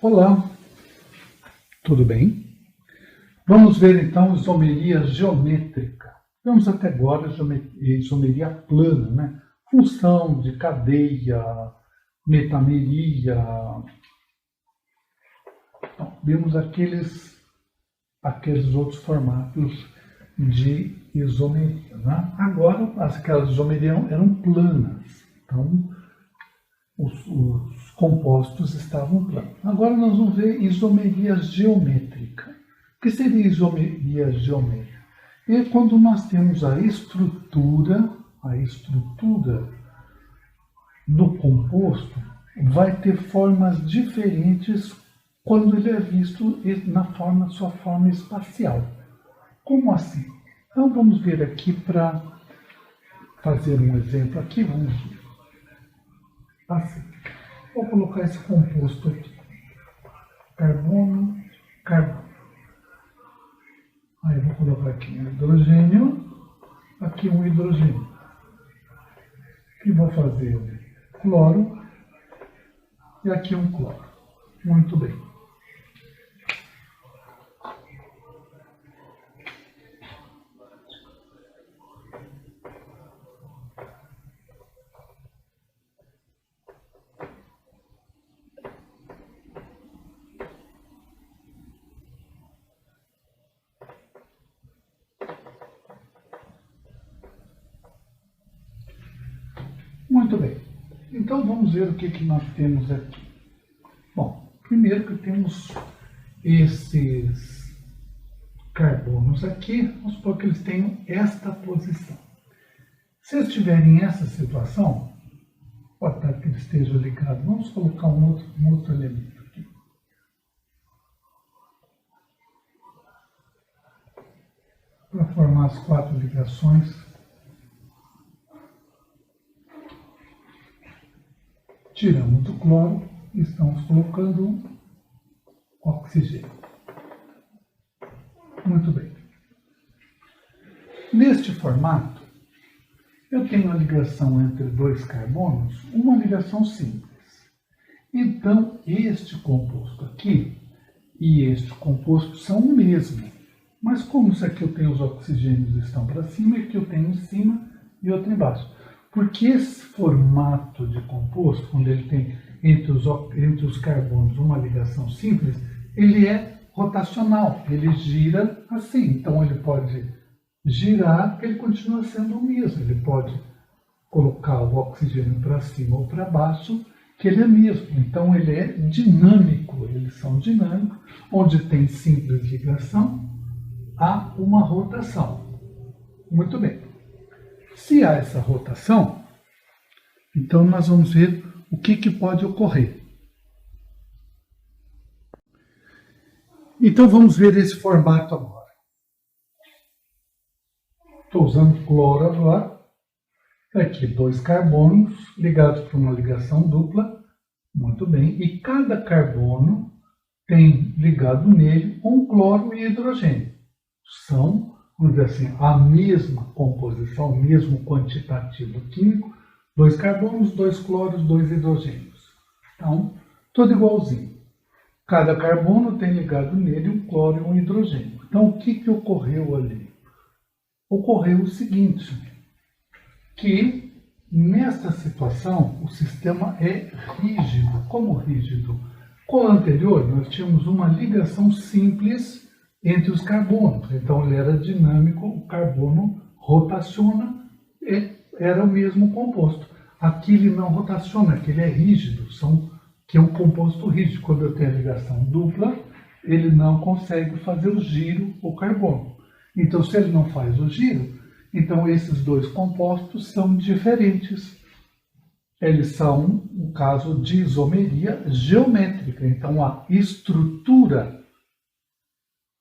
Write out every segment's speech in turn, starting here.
Olá, tudo bem? Vamos ver então isomeria geométrica. Vemos até agora isomeria plana, né? Função de cadeia, metameria. Então, vemos aqueles outros formatos de isomeria, né? Agora, aquelas isomerias eram planas, então os compostos estavam planos. Agora nós vamos ver isomeria geométrica. O que seria isomeria geométrica? É quando nós temos a estrutura do composto vai ter formas diferentes quando ele é visto na sua forma espacial. Como assim? Então vamos ver aqui para fazer um exemplo aqui, vamos ver. Assim. Vou colocar esse composto aqui. Carbono, carbono. Aí vou colocar aqui um hidrogênio, aqui um hidrogênio. E vou fazer um cloro e aqui um cloro. Muito bem. Muito bem. Então vamos ver o que nós temos aqui. Bom, primeiro que temos esses carbonos aqui, vamos supor que eles tenham esta posição. Se eles tiverem essa situação, pode estar que eles estejam ligados. Vamos colocar um outro elemento aqui. Para formar as 4 ligações. Tiramos o cloro e estamos colocando oxigênio. Muito bem. Neste formato, eu tenho a ligação entre 2 carbonos, uma ligação simples. Então, este composto aqui e este composto são o mesmo. Mas como isso aqui eu tenho os oxigênios estão para cima, e aqui eu tenho em cima e outro embaixo. Porque esse formato de composto, quando ele tem entre os carbonos uma ligação simples, ele é rotacional, ele gira assim. Então ele pode girar, ele continua sendo o mesmo. Ele pode colocar o oxigênio para cima ou para baixo, que ele é mesmo. Então ele é dinâmico, eles são dinâmicos. Onde tem simples ligação, há uma rotação. Muito bem. Se há essa rotação, então nós vamos ver o que pode ocorrer. Então vamos ver esse formato agora. Estou usando cloro agora. Aqui 2 carbonos ligados por uma ligação dupla. Muito bem. E cada carbono tem ligado nele um cloro e hidrogênio. São, vamos dizer assim, a mesma composição, o mesmo quantitativo químico, 2 carbonos, 2 cloros, 2 hidrogênios. Então, tudo igualzinho. Cada carbono tem ligado nele um cloro e um hidrogênio. Então, o que ocorreu ali? Ocorreu o seguinte, que nesta situação o sistema é rígido. Como rígido? Com o anterior, nós tínhamos uma ligação simples entre os carbonos. Então ele era dinâmico, o carbono rotaciona e era o mesmo composto. Aqui ele não rotaciona, aqui ele é rígido, que é um composto rígido. Quando eu tenho a ligação dupla, ele não consegue fazer o giro, o carbono. Então se ele não faz o giro, então esses 2 compostos são diferentes. Eles são um caso de isomeria geométrica. Então a estrutura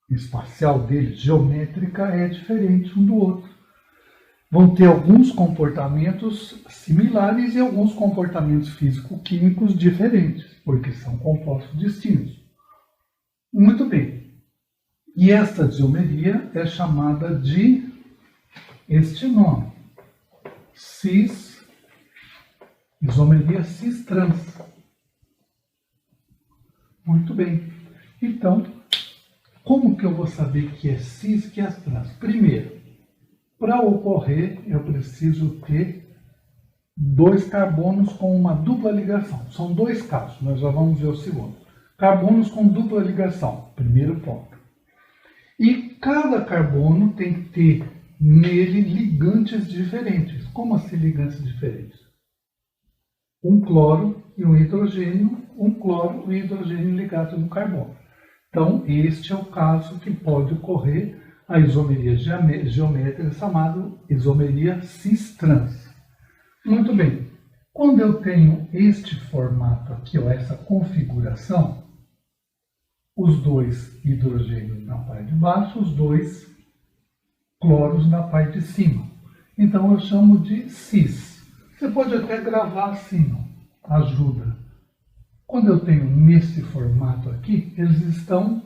espacial deles, geométrica, é diferente um do outro. Vão ter alguns comportamentos similares e alguns comportamentos físico-químicos diferentes, porque são compostos distintos. Muito bem. E esta isomeria é chamada de este nome, isomeria cis-trans. Muito bem. Então, como que eu vou saber que é cis e que é trans? Primeiro, para ocorrer, eu preciso ter dois carbonos com uma dupla ligação. São dois casos, nós já vamos ver o segundo. Carbonos com dupla ligação, primeiro ponto. E cada carbono tem que ter nele ligantes diferentes. Como assim ligantes diferentes? Um cloro e um hidrogênio, um cloro e um hidrogênio ligados no carbono. Então, este é o caso que pode ocorrer a isomeria geométrica chamada isomeria cis-trans. Muito bem. Quando eu tenho este formato aqui, ó, essa configuração, os dois hidrogênios na parte de baixo, os dois cloros na parte de cima. Então eu chamo de cis. Você pode até gravar assim, ó, ajuda. Quando eu tenho nesse formato aqui, eles estão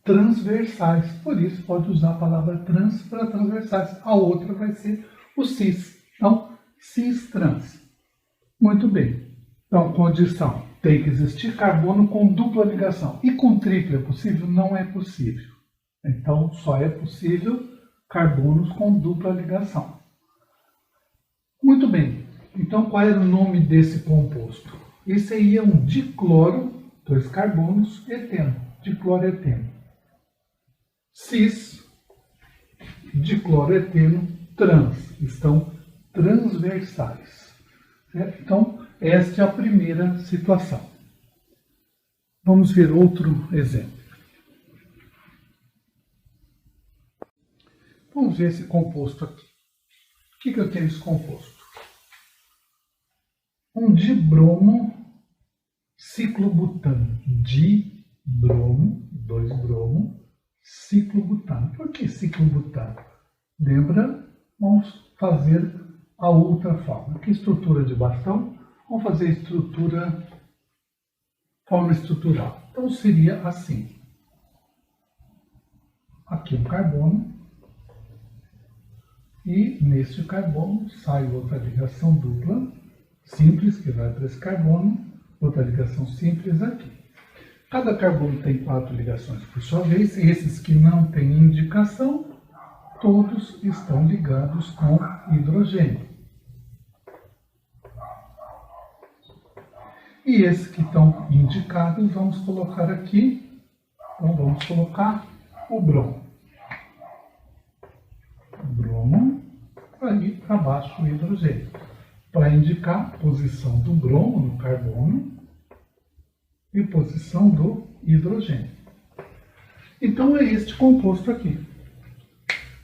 transversais. Por isso pode usar a palavra trans para transversais. A outra vai ser o cis. Então, cis-trans. Muito bem. Então, condição. Tem que existir carbono com dupla ligação. E com tripla é possível? Não é possível. Então, só é possível carbonos com dupla ligação. Muito bem. Então, qual era o nome desse composto? Esse aí é um dicloro, dois carbonos, eteno. Dicloroeteno. Cis, dicloroeteno, trans. Estão transversais. Certo? Então, esta é a primeira situação. Vamos ver outro exemplo. Vamos ver esse composto aqui. O que eu tenho esse composto? Um dibromo ciclobutano. Dibromo, 2 bromo, ciclobutano. Por que ciclobutano? Lembra? Vamos fazer a outra forma. Aqui, estrutura de bastão. Vamos fazer estrutura, forma estrutural. Então, seria assim. Aqui um carbono. E neste carbono sai outra ligação dupla, simples, que vai para esse carbono. Outra ligação simples aqui. Cada carbono tem 4 ligações por sua vez. E esses que não têm indicação, todos estão ligados com hidrogênio. E esses que estão indicados, vamos colocar aqui. Então, vamos colocar o bromo. Bromo, aí para baixo o hidrogênio. Para indicar a posição do bromo no carbono e posição do hidrogênio. Então, é este composto aqui.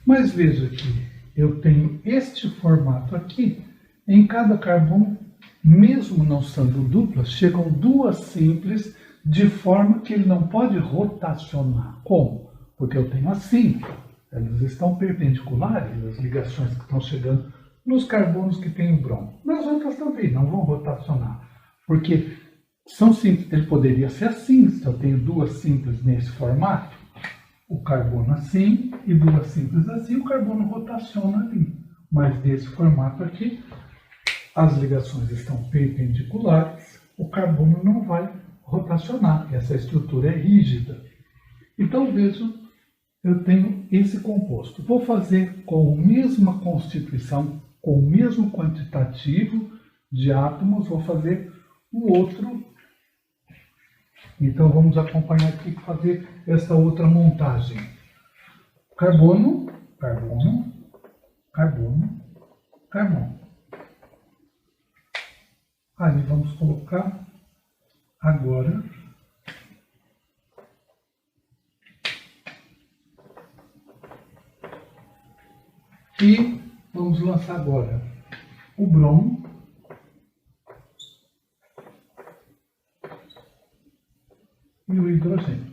Mas veja que eu tenho este formato aqui. Em cada carbono, mesmo não sendo duplas, chegam duas simples, de forma que ele não pode rotacionar. Como? Porque eu tenho assim, elas estão perpendiculares, as ligações que estão chegando nos carbonos que tem o bromo. Nas outras também, não vão rotacionar. Porque são simples, ele poderia ser assim, se eu tenho duas simples nesse formato, o carbono assim e duas simples assim, o carbono rotaciona ali. Mas desse formato aqui, as ligações estão perpendiculares, o carbono não vai rotacionar, essa estrutura é rígida. Então, vejam, eu tenho esse composto. Vou fazer com a mesma constituição, com o mesmo quantitativo de átomos, vou fazer o outro. Então, vamos acompanhar aqui para fazer essa outra montagem. Carbono, carbono, carbono, carbono. Aí vamos colocar agora e vamos lançar agora o bromo e o hidrogênio.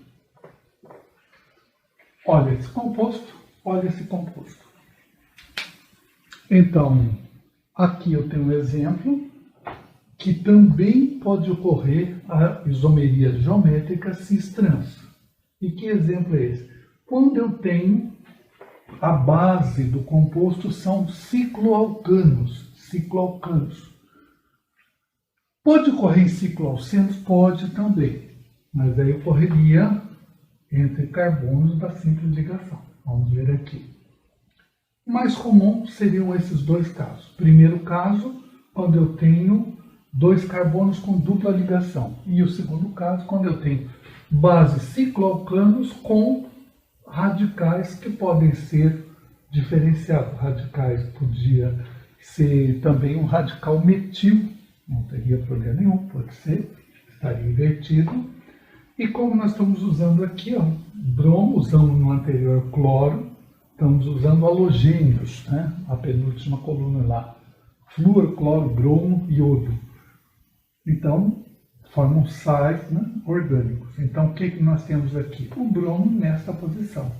Olha esse composto, olha esse composto. Então, aqui eu tenho um exemplo que também pode ocorrer a isomeria geométrica cis-trans. E que exemplo é esse? Quando eu tenho a base do composto são cicloalcanos. Cicloalcanos. Pode ocorrer em cicloalcenos? Pode também. Mas aí ocorreria entre carbonos da simples ligação. Vamos ver aqui. O mais comum seriam esses dois casos. Primeiro caso, quando eu tenho dois carbonos com dupla ligação. E o segundo caso, quando eu tenho bases cicloalcanos com radicais que podem ser diferenciados. Radicais podia ser também um radical metil, não teria problema nenhum, pode ser, estaria invertido. E como nós estamos usando aqui, ó, bromo, usamos no anterior cloro, estamos usando halogênios, né? A penúltima coluna lá, flúor, cloro, bromo e iodo. Então, formam sais, né, orgânicos. Então, o que nós temos aqui? O bromo nessa posição.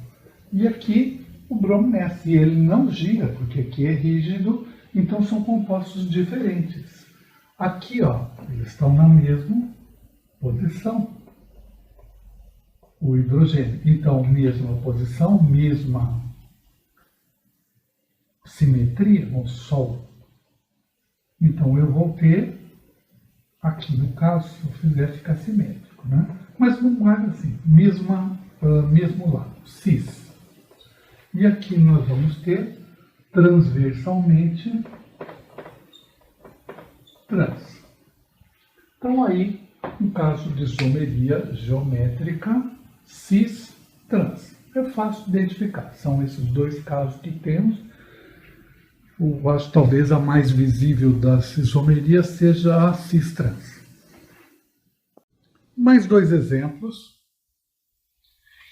E aqui, o bromo nessa. E ele não gira, porque aqui é rígido, então são compostos diferentes. Aqui, ó, eles estão na mesma posição. O hidrogênio. Então, mesma posição, mesma simetria, o Sol. Então, eu vou ter, aqui no caso, se eu fizer, ficar simétrico, né? Mas vamos guardar assim, mesmo lado, cis. E aqui nós vamos ter, transversalmente, trans. Então, aí, no caso de isomeria geométrica, cis, trans. É fácil de identificar. São esses dois casos que temos. Eu acho que talvez a mais visível das isomerias seja a cis-trans. Mais dois exemplos.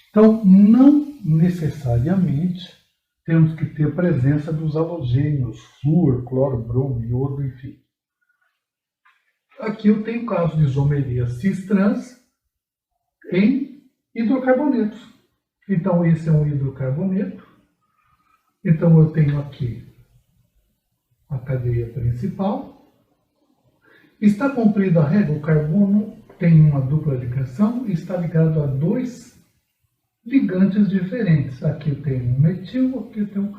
Então, não necessariamente temos que ter presença dos halogênios, flúor, cloro, bromo, iodo, enfim. Aqui eu tenho o caso de isomeria cis-trans em hidrocarbonetos. Então, esse é um hidrocarboneto. Então, eu tenho aqui a cadeia principal. Está cumprida a regra, o carbono tem uma dupla ligação e está ligado a dois ligantes diferentes. Aqui eu tenho um metil, aqui eu tenho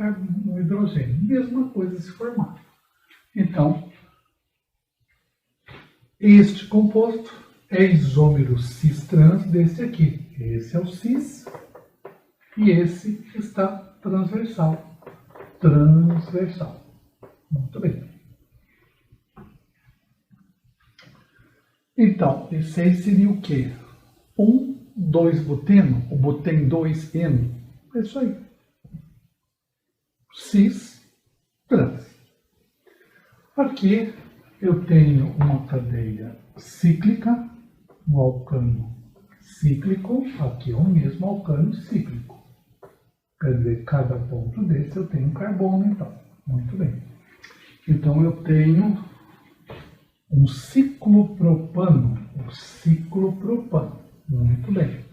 um hidrogênio. Mesma coisa esse formato. Então, este composto é isômero cis-trans desse aqui. Esse é o cis e esse está transversal. Transversal. Muito bem. Então, esse aí seria o quê? 1,2-buteno, o buteno 2N. É isso aí. Cis, trans. Aqui eu tenho uma cadeia cíclica, um alcano cíclico, aqui é o mesmo alcano cíclico. Quer dizer, cada ponto desse eu tenho um carbono, então. Muito bem. Então, eu tenho um ciclopropano. Muito bem.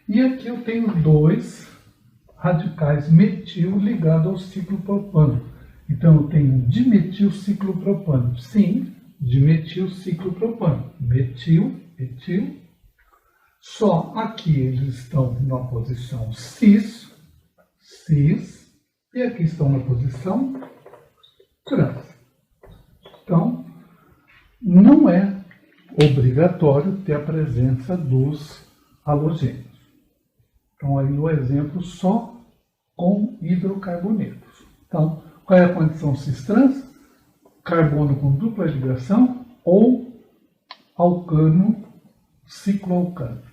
E aqui eu tenho dois radicais metil ligados ao ciclopropano. Então, eu tenho um dimetilciclopropano. Sim, dimetilciclopropano. Metil, etil. Só aqui eles estão na posição cis, e aqui estão na posição trans. Então, não é obrigatório ter a presença dos halogênios. Então, aí no exemplo só com hidrocarbonetos. Então, qual é a condição cis-trans? Carbono com dupla ligação ou alcano cicloalcano.